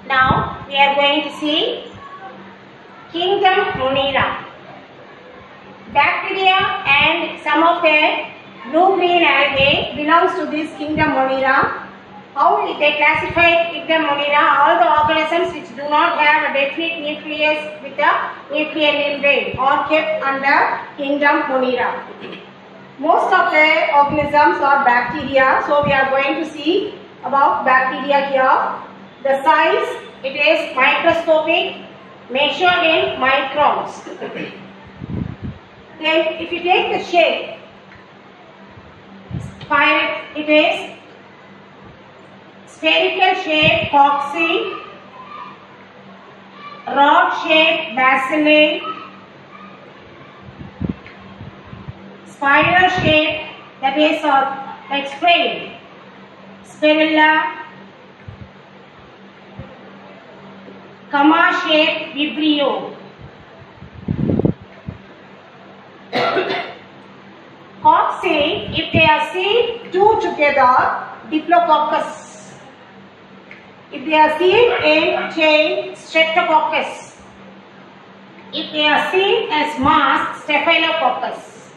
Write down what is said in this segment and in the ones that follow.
Now we are going to see Kingdom Monera. Bacteria and some of their blue-green algae belongs to this Kingdom Monera. How they classify Kingdom Monera? All the organisms which do not have a definite nucleus with a nuclear membrane are kept under Kingdom Monera. Most of the organisms are bacteria, so we are going to see about bacteria here. The size, it is microscopic, measured in microns. Then if you take the shape, it is spherical shape cocci, rod shape bacilli, spiral shape, that is like spray, spirilla, comma shape vibrio. Cocci, if they are seen two together, Diplococcus. If they are seen in chain, Streptococcus. If they are seen as mass, Staphylococcus.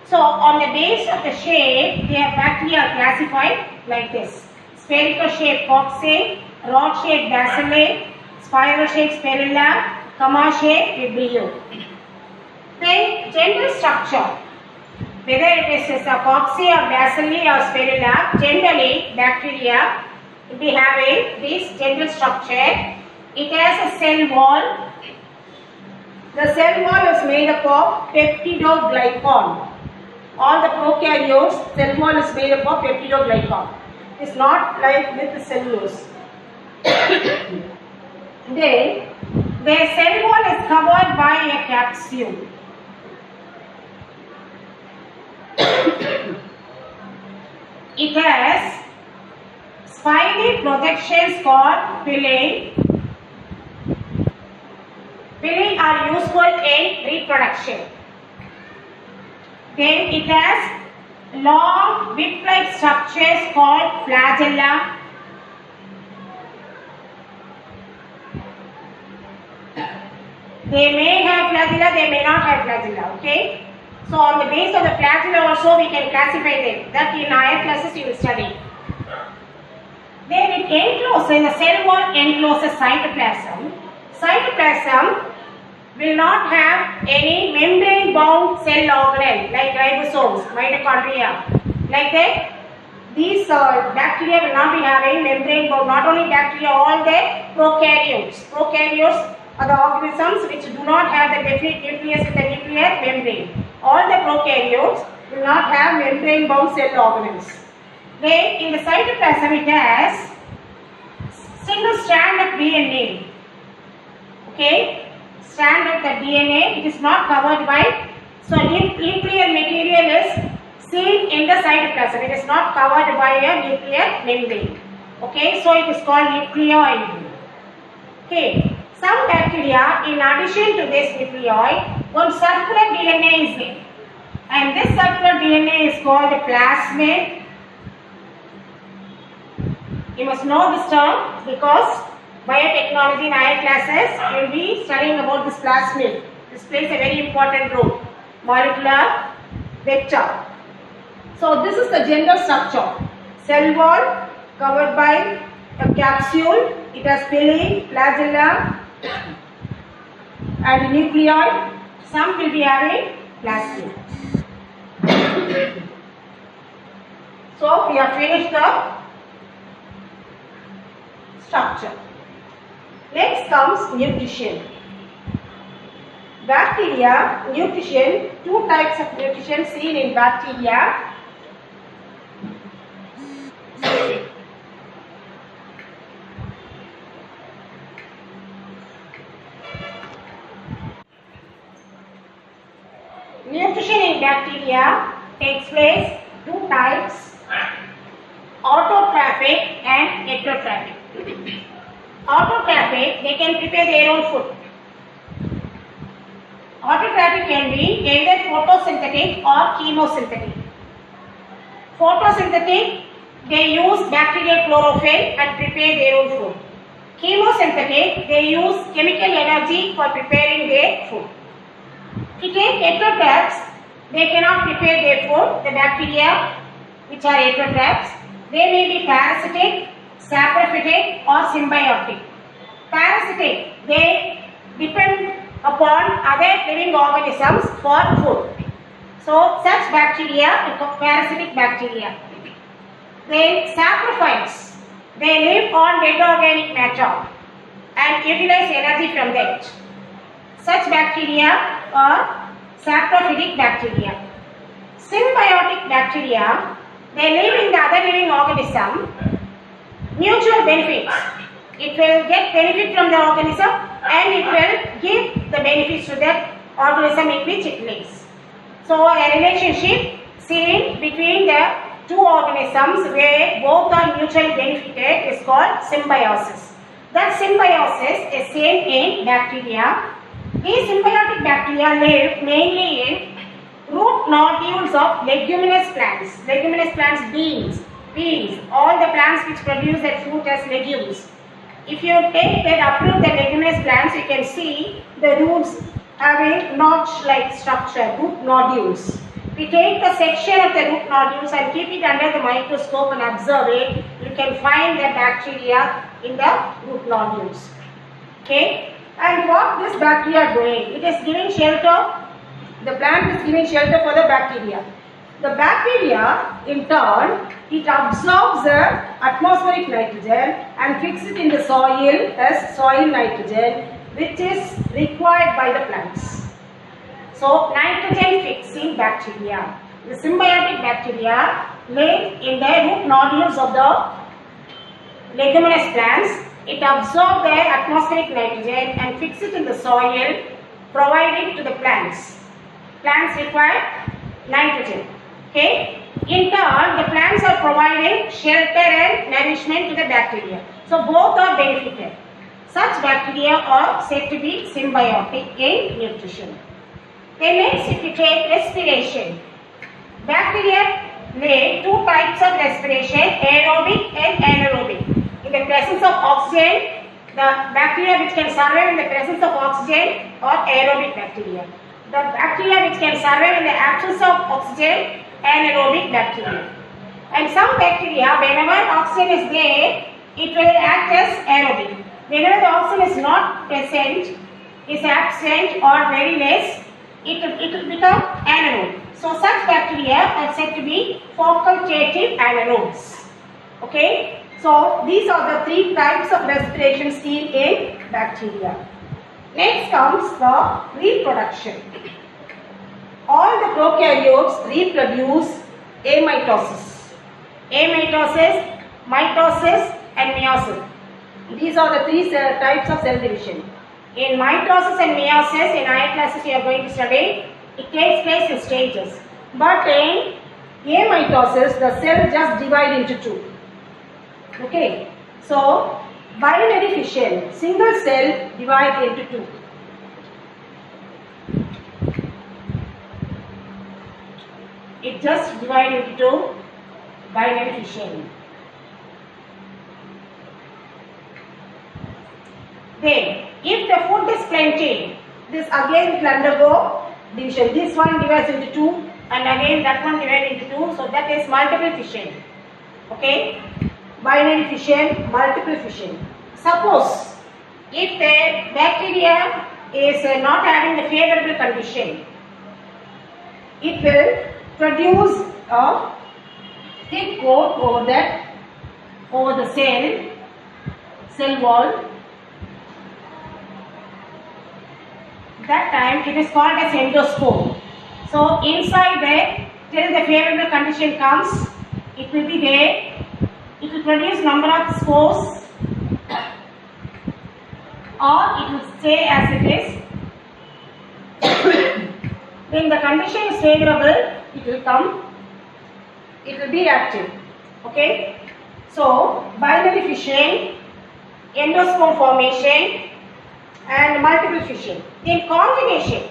So on the base of the shape, their bacteria are classified like this: spherical shape Cocci, rod shape bacilli, spiral shape spirilla, comma shape vibrio. Then general structure. Whether it is a cocci or bacilli or spirilla, generally bacteria will be having this general structure. It has a cell wall. The cell wall is made up of peptidoglycan. All the prokaryotes, cell wall is made up of peptidoglycan. It is not like with the cellulose. Then the cell wall is covered by a capsule. It has spiny projections called villi. Villi are useful in reproduction. Then it has long whip-like structures called flagella. They may have flagella, they may not have flagella, okay? So on the base of the flagella also we can classify them. That in higher classes you will study. Then it encloses, the cell wall encloses cytoplasm. Cytoplasm will not have any membrane bound cell organelle like ribosomes, mitochondria. Like that, these bacteria will not be having membrane bound. Not only bacteria, all the prokaryotes. Prokaryotes are the organisms which do not have the definite nucleus with a nuclear membrane. All the prokaryotes will not have membrane bound cell organelles. Then in the cytoplasm it has single strand of DNA. Okay, strand of the DNA. It is not covered by, so nuclear material is seen in the cytoplasm. It is not covered by a nuclear membrane. Okay, so it is called nucleoid. Okay, some bacteria, in addition to this nucleoid, one circular DNA is there, and this circular DNA is called a plasmid. You must know this term because biotechnology in higher classes you will be studying about this plasmid. This plays a very important role, molecular vector. So this is the general structure. Cell wall covered by a capsule. It has villi, flagella, and nucleoid. Some will be having plasmid. So we have finished the structure. Next comes nutrition. Bacteria, nutrition, two types of nutrition seen in bacteria. Nutrition in bacteria takes place two types, autotrophic and heterotrophic. Autotrophic, they can prepare their own food. Autotrophic can be either photosynthetic or chemosynthetic. Photosynthetic, they use bacterial chlorophyll and prepare their own food. Chemosynthetic, they use chemical energy for preparing their food. If you take heterotrophs, they cannot prepare their food. The bacteria which are heterotrophs, they may be parasitic, saprophytic or symbiotic. Parasitic, they depend upon other living organisms for food. So such bacteria are parasitic bacteria. Then saprophytes, they live on dead organic matter and utilize energy from that. Such bacteria are saprophytic bacteria. Symbiotic bacteria, they live in the other living organism, mutual benefits. It will get benefit from the organism and it will give the benefits to the organism in which it lives. So a relationship seen between the two organisms where both are mutually benefited is called symbiosis. That symbiosis is seen in bacteria. These symbiotic bacteria live mainly in root nodules of leguminous plants. Leguminous plants, beans, peas, all the plants which produce their fruit as legumes. If you take that, uproot the leguminous plants, you can see the roots having notch-like structure, root nodules. We take the section of the root nodules and keep it under the microscope and observe it. You can find the bacteria in the root nodules. Okay? And what this bacteria are doing? It is giving shelter. The plant is giving shelter for the bacteria. The bacteria, in turn, it absorbs the atmospheric nitrogen and fixes it in the soil as soil nitrogen, which is required by the plants. So, nitrogen fixing bacteria. The symbiotic bacteria live in the root nodules of the leguminous plants. It absorbs the atmospheric nitrogen and fixes it in the soil, providing to the plants. Plants require nitrogen. Okay. In turn, the plants are providing shelter and nourishment to the bacteria. So, both are benefited. Such bacteria are said to be symbiotic in nutrition. Then next, if you take respiration. Bacteria lay two types of respiration, aerobic and anaerobic. In the presence of oxygen, the bacteria which can survive in the presence of oxygen are aerobic bacteria. The bacteria which can survive in the absence of oxygen, anaerobic bacteria. And some bacteria, whenever oxygen is there, it will act as aerobic. Whenever the oxygen is not present, is absent or very less, it will become anaerobe. So such bacteria are said to be facultative anaerobes. Okay. So these are the three types of respiration seen in bacteria. Next comes the reproduction. All the prokaryotes reproduce amitosis. Amitosis, mitosis and meiosis. These are the three types of cell division. In mitosis and meiosis, in higher classes you are going to study, it takes place in stages. But in amitosis, the cell just divides into two. Okay. So, binary fission, single cell divides into two. It just divides into two, binary fission. Then, if the food is plenty, this again will undergo division. This one divides into two and again that one divides into two. So, that is multiple fission. Okay. Binary fission, multiple fission. Suppose, if the bacteria is not having the favorable condition, it will produce a thick coat over the cell wall. That time it is called as endosperm. So inside there, till the favorable condition comes, it will be there. It will produce number of spores or it will stay as it is. When the condition is favorable, it will come, it will be active. Okay. So, binary fission, endosperm formation and multiple fission. Then conjugation.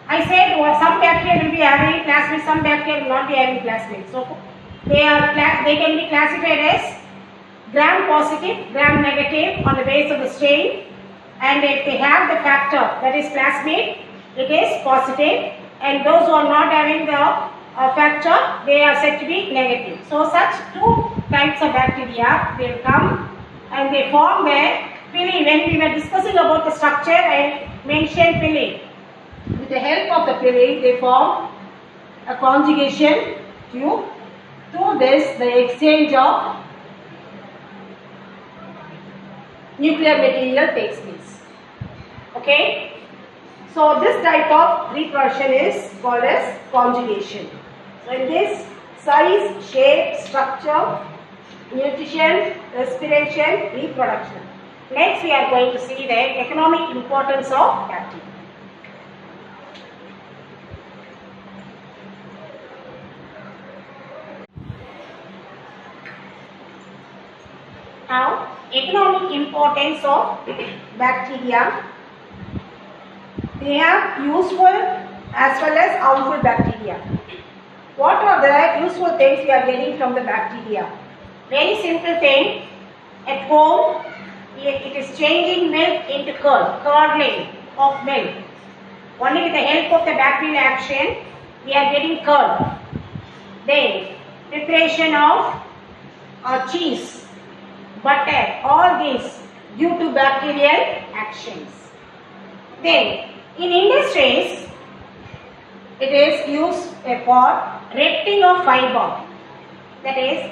I said some bacteria will be having plasmid, some bacteria will not be having plasmid. So, They can be classified as gram positive, gram negative on the base of the strain, and if they have the factor that is plasmid, it is positive, and those who are not having the factor, they are said to be negative. So such two types of bacteria will come and they form the pili. When we were discussing about the structure, I mentioned pili. With the help of the pili, they form a conjugation tube. Through this, the exchange of nuclear material takes place. Okay? So this type of reproduction is called as conjugation. So in this, size, shape, structure, nutrition, respiration, reproduction. Next we are going to see the economic importance of bacteria. Now, economic importance of bacteria. They have useful as well as harmful bacteria. What are the useful things we are getting from the bacteria? Very simple thing. At home, it is changing milk into curd, curdling of milk. Only with the help of the bacterial action, we are getting curd. Then, preparation of cheese, butter, all these due to bacterial actions. Then, in industries, it is used for retting of fiber. That is,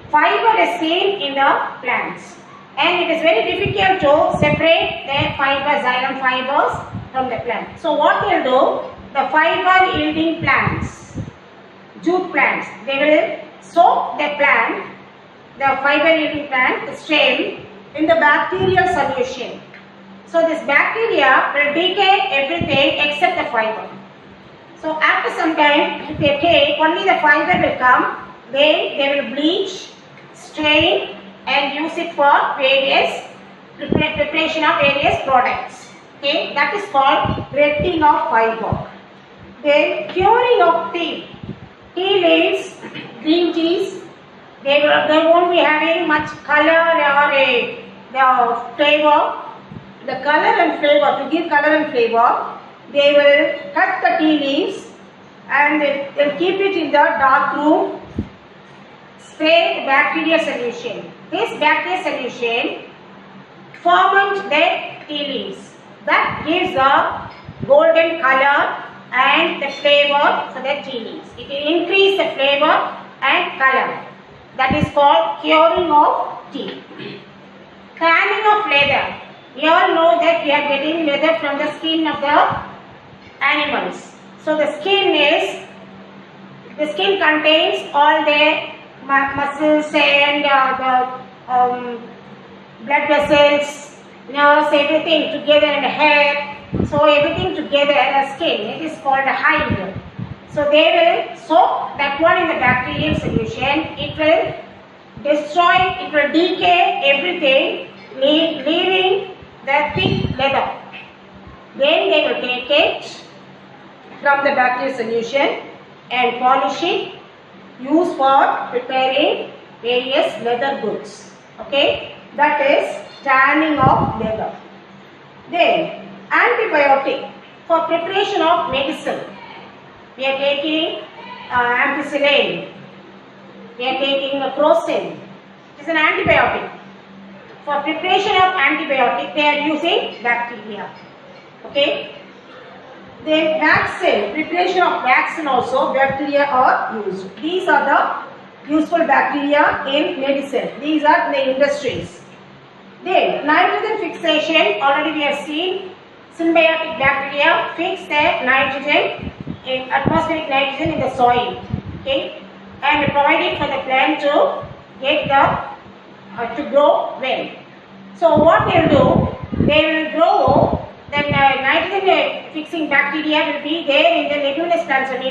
fiber is seen in the plants, and it is very difficult to separate the fibers, xylem fibers from the plant. So what they will do, the fiber yielding plants, jute plants, they will soak the plant, the fiber yielding plant, the stem, in the bacterial solution. So this bacteria will decay everything except the fiber. So after some time, if they take, only the fiber will come, then they will bleach, strain and use it for various preparation of various products. Okay, that is called retting of fiber. Then curing of tea. Tea leaves, green teas, they won't be having much color or the flavor. The color and flavor, to give color and flavor, they will cut the tea leaves and they'll keep it in the dark room, spray bacteria solution. This bacteria solution ferment the tea leaves. That gives the golden color and the flavor for the tea leaves. It will increase the flavor and color. That is called curing of tea. Tanning of leather. We all know that we are getting leather from the skin of the animals. So the skin contains all the muscles and the blood vessels, nerves, everything together, and hair. So everything together as skin. It is called a hide. So they will soak that one in the bacterial solution. It will destroy, it will decay everything, leaving the thick leather. Then they will take it from the bacterial solution and polish it, used for preparing various leather goods. Okay, that is tanning of leather. Then antibiotic for preparation of medicine. We are taking ampicillin. We are taking crocin. It is an antibiotic. For preparation of antibiotic, they are using bacteria. Okay. Then vaccine, preparation of vaccine also, bacteria are used. These are the useful bacteria in medicine. These are the industries. Then nitrogen fixation, already we have seen. Symbiotic bacteria fix the nitrogen, atmospheric nitrogen in the soil. Okay, and provide it for the plant to get the to grow well. So what they will do, they will grow, then nitrogen fixing bacteria will be there in the leguminous plants. And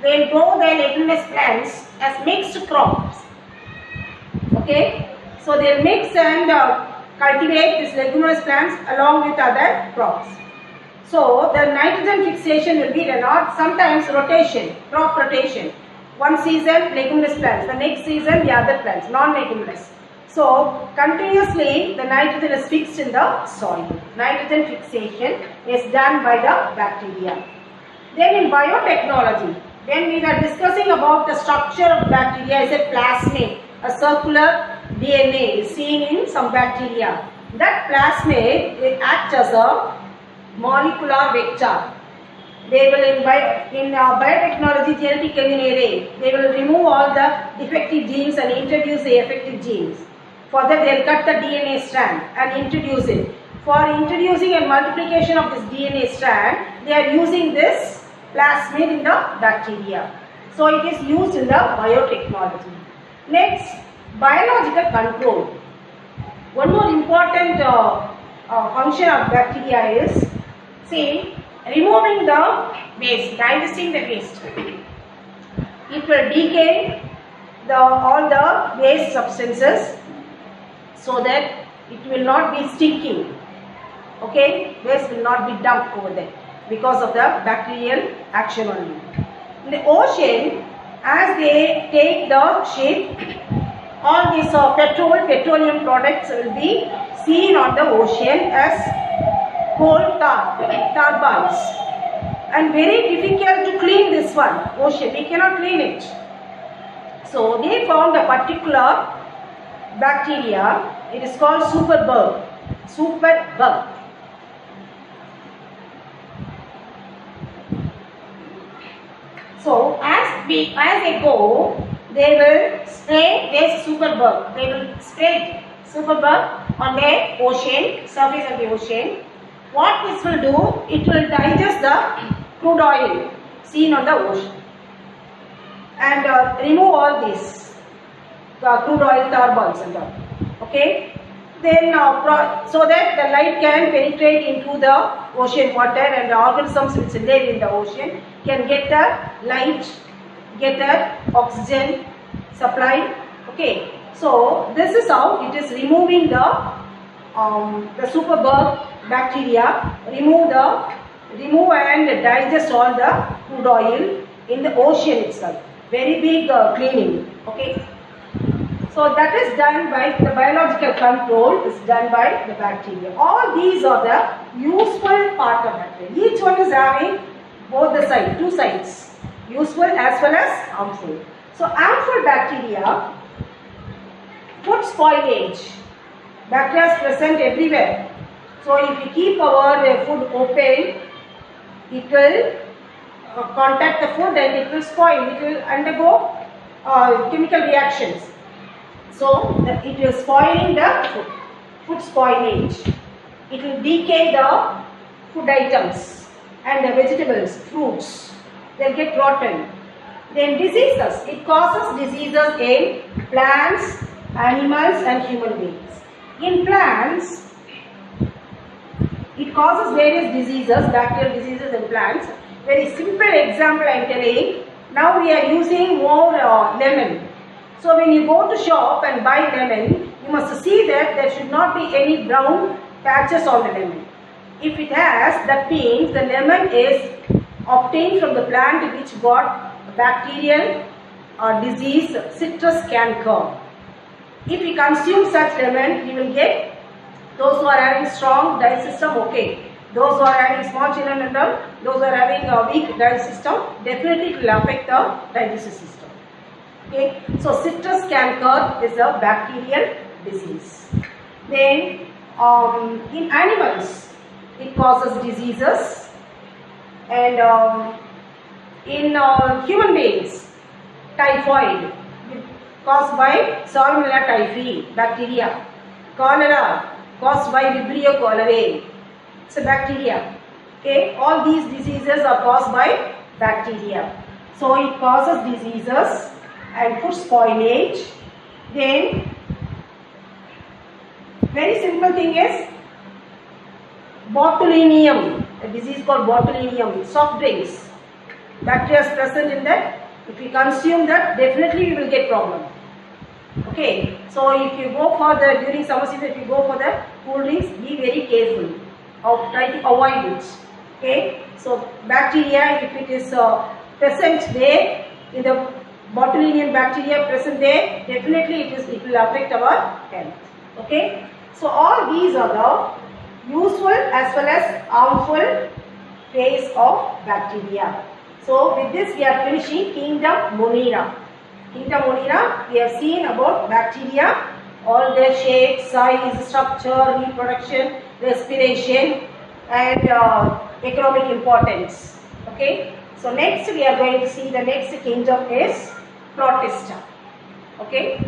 they will grow the leguminous plants as mixed crops. Okay, so they will mix and cultivate these leguminous plants along with other crops. So the nitrogen fixation will be sometimes rotation, crop rotation. One season leguminous plants, the next season the other plants, non-leguminous. So continuously the nitrogen is fixed in the soil. Nitrogen fixation is done by the bacteria. Then in biotechnology, when we were discussing about the structure of bacteria, is a plasmid, a circular DNA is seen in some bacteria. That plasmid, it acts as a molecular vector. They will in biotechnology, genetic engineering, they will remove all the defective genes and introduce the effective genes. For that they will cut the DNA strand and introduce it. For introducing and multiplication of this DNA strand, they are using this plasmid in the bacteria. So it is used in the biotechnology. Next, biological control. One more important function of bacteria is, see, removing the waste, digesting the waste. It will decay all the waste substances so that it will not be stinking. Okay, waste will not be dumped over there because of the bacterial action only. In the ocean, as they take the shape, all these petroleum products will be seen on the ocean as coal tar balls, and very difficult to clean this one, ocean, we cannot clean it. So they found a particular bacteria, it is called superbug. So as they go, they will spray this superbug. They will spray superbug on the ocean, surface of the ocean. What this will do, it will digest the crude oil seen on the ocean and remove all these crude oil tar balls and all. Okay. Then so that the light can penetrate into the ocean water and the organisms which are there in the ocean can get the light, get the oxygen supply. Okay, so this is how it is removing the superbug bacteria, remove and digest all the crude oil in the ocean itself. Very big cleaning. Okay. So that is done by the biological control is done by the bacteria. All these are the useful part of bacteria. Each one is having both the sides, two sides, useful as well as harmful. So harmful bacteria, food spoilage. Bacteria is present everywhere. So if we keep our food open, it will contact the food and it will spoil. It will undergo chemical reactions. So it is spoiling the food spoilage. It will decay the food items and the vegetables, fruits. They get rotten. Then diseases. It causes diseases in plants, animals and human beings. In plants, it causes various diseases, bacterial diseases in plants. Very simple example I am telling. Now we are using more lemon. So when you go to shop and buy lemon, you must see that there should not be any brown patches on the lemon. If it has, that means the lemon is obtained from the plant which got bacterial disease, citrus canker. If we consume such lemon, we will get those who are having strong digestive system, okay. Those who are having small children and all, those who are having a weak digestive system, definitely it will affect the digestive system. Okay, so citrus canker is a bacterial disease. Then in animals, it causes diseases, and in human beings, typhoid caused by Salmonella typhi bacteria, cholera caused by Vibrio cholerae, it's a bacteria. Okay, all these diseases are caused by bacteria. So it causes diseases and food spoilage. Then very simple thing is botulinum, a disease called botulinum, soft drinks. Bacteria is present in that. If we consume that, definitely we will get problem. Okay, so if you go for the during summer season, if you go for the cool drinks, be very careful. Try to avoid it. Okay, so bacteria, if it is present there in the botulinum bacteria present there, definitely it will affect our health. Okay. So all these are the useful as well as harmful phase of bacteria. So with this we are finishing Kingdom Monera. Kingdom Monera, we have seen about bacteria, all their shape, size, structure, reproduction, respiration and economic importance. Okay. So next we are going to see the next kingdom is Protista. Okay.